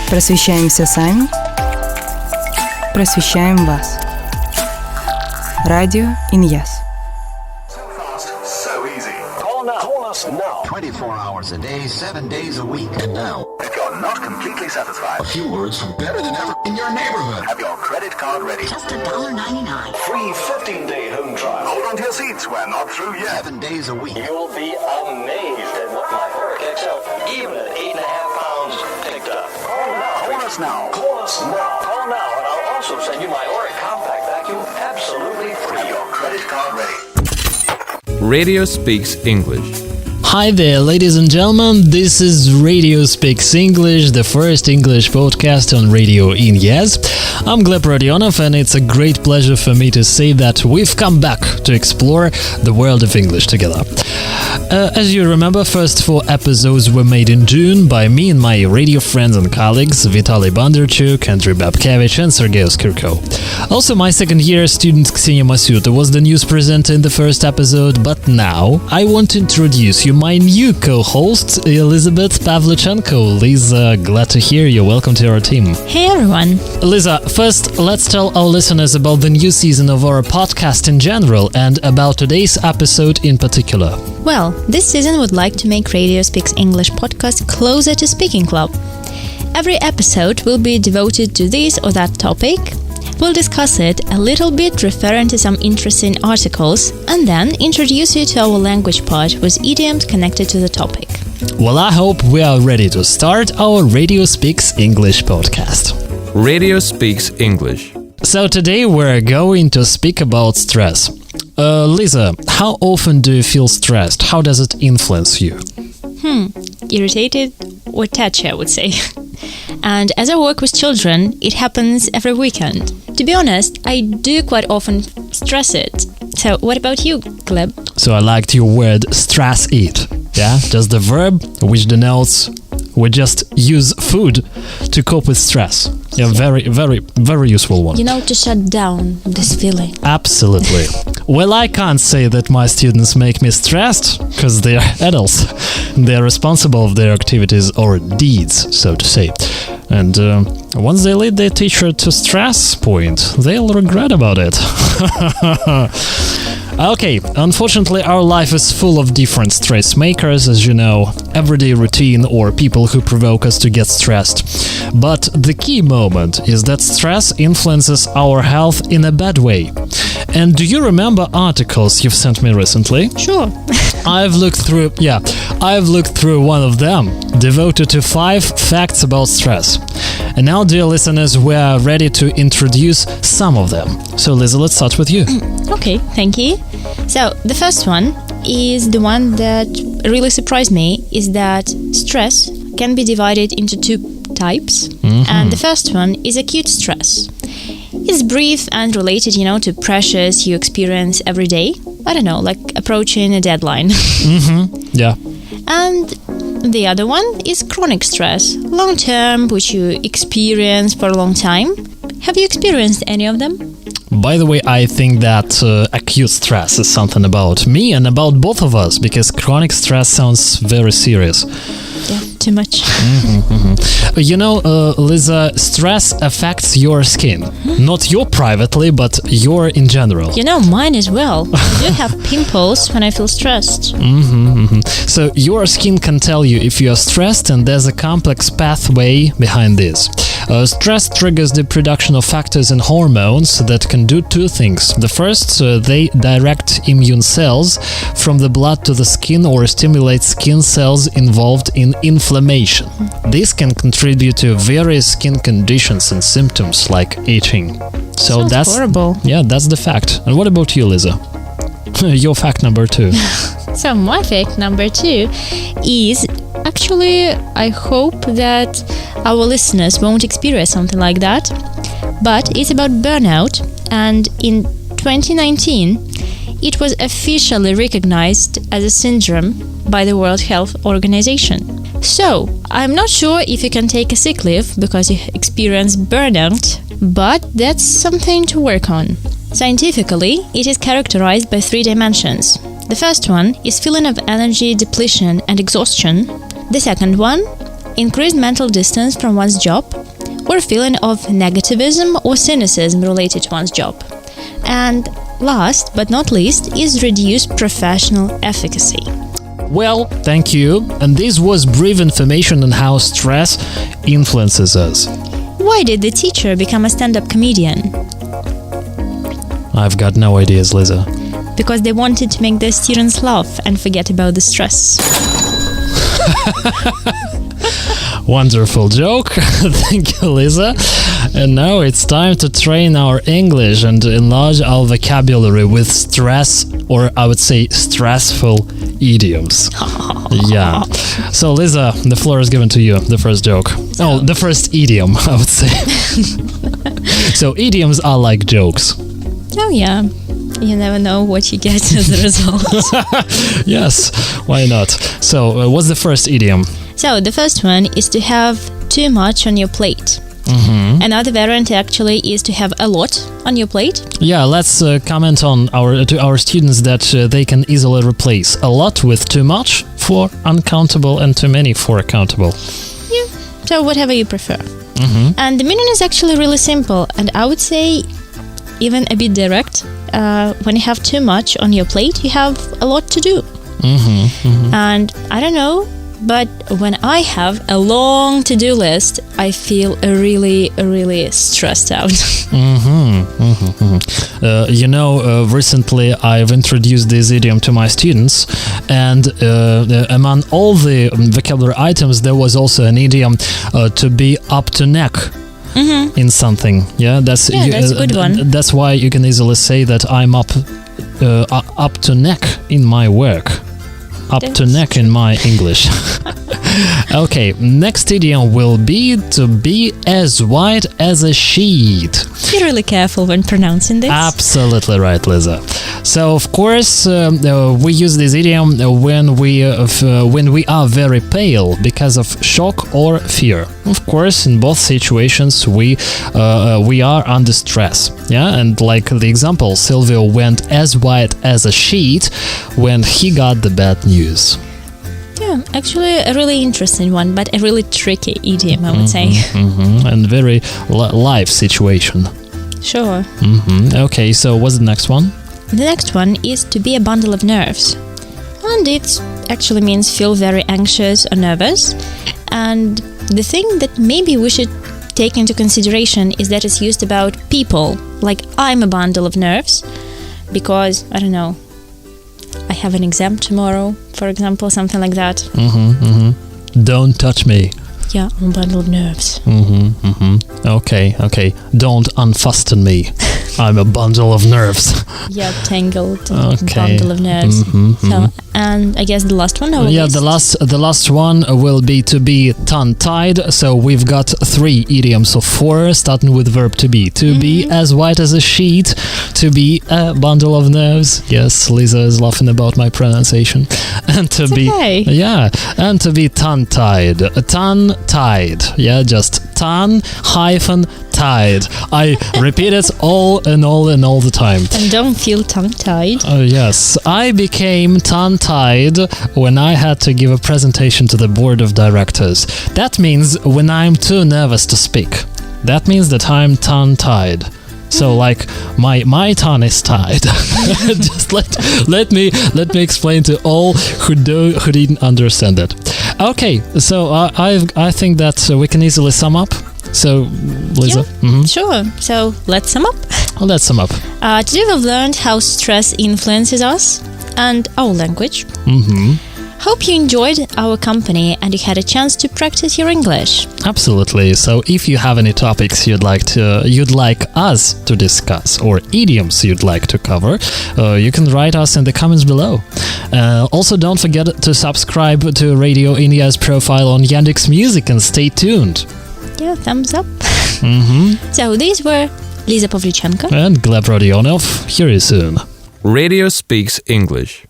Просвещаемся сами, просвещаем вас. Радио Иньяс. So fast, so easy. Call us now. 24 hours a day, 7 days a week. And now, If you're not completely satisfied, a few words from better than ever in your neighborhood. have your credit card ready. Just $1.99. Free 15-day home trial. Hold on to your seats. We're not through yet. 7 days a week. You'll be amazed at what my work picks up, even at 8.5 pounds picked up. Call us now. Call us now. Call now, and I'll also send you my Oric compact vacuum absolutely free. Have your credit card ready. Radio Speaks English. Hi there, ladies and gentlemen. This is Radio Speaks English, the first English podcast on Radio Inьяс. I'm Gleb Rodionov, and it's a great pleasure for me to say that we've come back to explore the world of English together. As you remember, first 4 episodes were made in June by me and my radio friends and colleagues Vitaly Bondarchuk, Andrei Babkevich and Sergei Skirko. Also, my second-year student Ksenia Masyuta was the news presenter in the first episode, but now I want to introduce you my new co-host, Elizabeth Pavlyuchenko. Lisa, glad to hear you. Welcome to our team. Hey everyone! Lisa, first, let's tell our listeners about the new season of our podcast in general and about today's episode in particular. Well, this season would like to make Radio Speaks English podcast closer to Speaking Club. Every episode will be devoted to this or that topic. We'll discuss it a little bit, referring to some interesting articles, and then introduce you to our language part with idioms connected to the topic. Well, I hope we are ready to start our Radio Speaks English podcast. Radio Speaks English. So today we're going to speak about stress. Lisa, how often do you feel stressed? How does it influence you? Irritated or touchy, I would say. And as I work with children, it happens every weekend. To be honest, I do quite often stress it. So what about you, Gleb? So I liked your word stress it. Yeah, just the verb which denotes we just use food to cope with stress. Yeah, very useful one. You know, to shut down this feeling. Absolutely. Well, I can't say that my students make me stressed, because they are adults. They are responsible of their activities or deeds, so to say. And once they lead their teacher to stress point, they'll regret about it. Okay, unfortunately our life is full of different stress makers, as you know, everyday routine or people who provoke us to get stressed. But the key moment is that stress influences our health in a bad way. And do you remember articles you've sent me recently? Sure. I've looked through one of them, devoted to 5 facts about stress. And now, dear listeners, we are ready to introduce some of them. So, Lisa, let's start with you. Okay, thank you. So, the first one is the one that really surprised me, is that stress can be divided into 2 types. And the first one is acute stress. It's brief and related, to pressures you experience every day. I don't know, like approaching a deadline. Yeah. And the other one is chronic stress, long term, which you experience for a long time. Have you experienced any of them? By the way, I think that acute stress is something about me and about both of us, because chronic stress sounds very serious. Yeah, too much. Lisa, stress affects your skin. Not you privately, but your in general. Mine as well. I do have pimples when I feel stressed. So your skin can tell you if you are stressed, and there's a complex pathway behind this. Stress triggers the production of factors and hormones that can do 2 things. The first, they direct immune cells from the blood to the skin or stimulate skin cells involved in inflammation. This can contribute to various skin conditions and symptoms like itching. So Sounds horrible. Yeah, that's the fact. And what about you, Lisa? Your fact number 2. So my fact number 2 is, actually, I hope that our listeners won't experience something like that, but it's about burnout, and in 2019 it was officially recognized as a syndrome by the World Health Organization. So, I'm not sure if you can take a sick leave because you experience burnout, but that's something to work on. Scientifically, it is characterized by 3 dimensions. The first one is feeling of energy depletion and exhaustion. The second one increased mental distance from one's job, or feeling of negativism or cynicism related to one's job. And last but not least is reduced professional efficacy. Well, thank you. And this was brief information on how stress influences us. Why did the teacher become a stand-up comedian? I've got no ideas, Lisa. Because they wanted to make their students laugh and forget about the stress. Wonderful joke. Thank you, Lisa. And now it's time to train our English and enlarge our vocabulary with stress, or I would say stressful idioms. Yeah. So, Lisa, the floor is given to you. The first joke. Oh, the first idiom, I would say. So, idioms are like jokes. Oh, yeah. You never know what you get as a result. Yes, why not? So, what's the first idiom? So, the first one is to have too much on your plate. Another variant actually is to have a lot on your plate. Yeah, let's comment on to our students that they can easily replace a lot with too much for uncountable and too many for accountable. Yeah, so whatever you prefer. And the meaning is actually really simple, and I would say even a bit direct. When you have too much on your plate, you have a lot to do. And I don't know, but when I have a long to-do list, I feel really stressed out. Recently I've introduced this idiom to my students, and among all the vocabulary items, there was also an idiom to be up to neck in something. That's a good one. That's why you can easily say that I'm up to neck in my work. Up to neck in my English. Okay, next idiom will be to be as white as a sheet. Be really careful when pronouncing this. Absolutely right, Lisa. So, of course, we use this idiom when we are very pale because of shock or fear. Of course, in both situations, we are under stress. Yeah, and like the example, Silvio went as white as a sheet when he got the bad news. Yeah, actually a really interesting one, but a really tricky idiom, I would say. And very live situation. Sure. Okay, so what's the next one? The next one is to be a bundle of nerves. And it actually means feel very anxious or nervous. And the thing that maybe we should take into consideration is that it's used about people. Like, I'm a bundle of nerves because, I don't know, I have an exam tomorrow, for example, something like that. Don't touch me. Yeah, I'm a bundle of nerves. Okay. Don't unfasten me. I'm a bundle of nerves. Yeah, tangled bundle of nerves. So, and I guess the last one. The last one will be to be tongue-tied. So we've got 3 idioms of 4, starting with verb to be. To be as white as a sheet. To be a bundle of nerves. Yes, Lisa is laughing about my pronunciation. And to be and to be tongue-tied. Tongue-tied. Yeah, just tongue-tied. I repeat it all the time. And don't feel tongue-tied. Oh, yes. I became tongue-tied when I had to give a presentation to the board of directors. That means when I'm too nervous to speak. That means that I'm tongue-tied. So, like, my tongue is tied. Just let me explain to all who didn't understand it. Okay, so I think that we can easily sum up. So, Lisa. Sure. So let's sum up. Let's sum up. Today we've learned how stress influences us and our language. Hope you enjoyed our company and you had a chance to practice your English. Absolutely. So if you have any topics you'd like us to discuss, or idioms you'd like to cover, you can write us in the comments below. Also, don't forget to subscribe to Radio India's profile on Yandex Music and stay tuned. Yeah, thumbs up. So these were Lisa Pavlyuchenko and Gleb Rodionov. Hear you soon. Radio Speaks English.